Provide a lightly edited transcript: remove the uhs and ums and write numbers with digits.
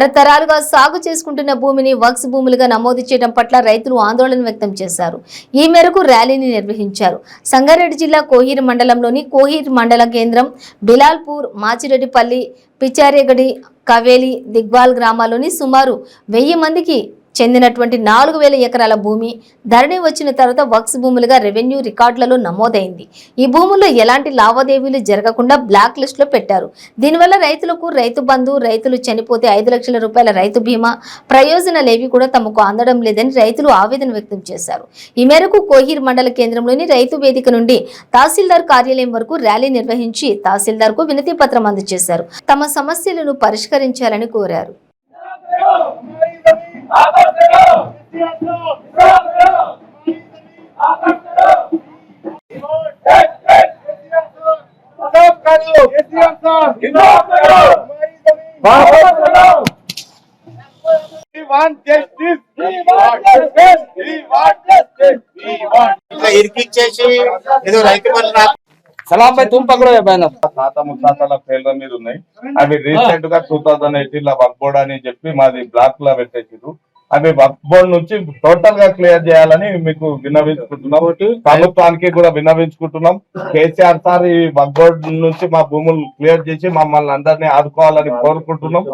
తరతరాలుగా సాగు చేసుకుంటున్న భూమిని వక్స్ భూములుగా నమోదు చేయడం పట్ల రైతులు ఆందోళన వ్యక్తం చేశారు. ఈ మేరకు ర్యాలీని నిర్వహించారు. సంగారెడ్డి జిల్లా కోహీర్ మండలంలోని కోహీర్ మండల కేంద్రం బిలాల్పూర్, మాచిరెడ్డిపల్లి, పిచారేగడి, కవేలి, దిగ్వాల్ గ్రామాల్లోని సుమారు 1000 మందికి చెందినటువంటి 4000 ఎకరాల భూమి ధరణి వచ్చిన తర్వాత వక్స్ భూములుగా రెవెన్యూ రికార్డులలో నమోదైంది. ఈ భూముల్లో ఎలాంటి లావాదేవీలు జరగకుండా బ్లాక్ లిస్ట్ లో పెట్టారు. దీనివల్ల రైతులకు రైతు బంధు, రైతులు చనిపోతే 5 లక్షల రూపాయల రైతు బీమా ప్రయోజనాలేవి కూడా తమకు అందడం లేదని రైతులు ఆవేదన వ్యక్తం చేశారు. ఈ మేరకు కోహీర్ మండల కేంద్రంలోని రైతు వేదిక నుండి తహసీల్దార్ కార్యాలయం వరకు ర్యాలీ నిర్వహించి తహసీల్దార్ కు వినతి పత్రం అందజేశారు. తమ సమస్యలను పరిష్కరించాలని కోరారు. सलाम भाई तुम पकड़ो या बैनर తాత ముత్తాతల పేర్ల మీద ఉన్నాయి. అవి రీసెంట్ గా 2018 లో వర్క్ బోర్డ్ అని చెప్పి మాది బ్లాక్ లో పెట్టేసారు. అవి వర్క్ బోర్డ్ నుంచి టోటల్ గా క్లియర్ చేయాలని మీకు విన్నవించుకుంటున్నాం. ప్రభుత్వానికి కూడా విన్నవించుకుంటున్నాం. కేసీఆర్ సార్ ఈ వర్క్ బోర్డ్ నుంచి మా భూములు క్లియర్ చేసి మమ్మల్ని అందరినీ ఆదుకోవాలని కోరుకుంటున్నాం.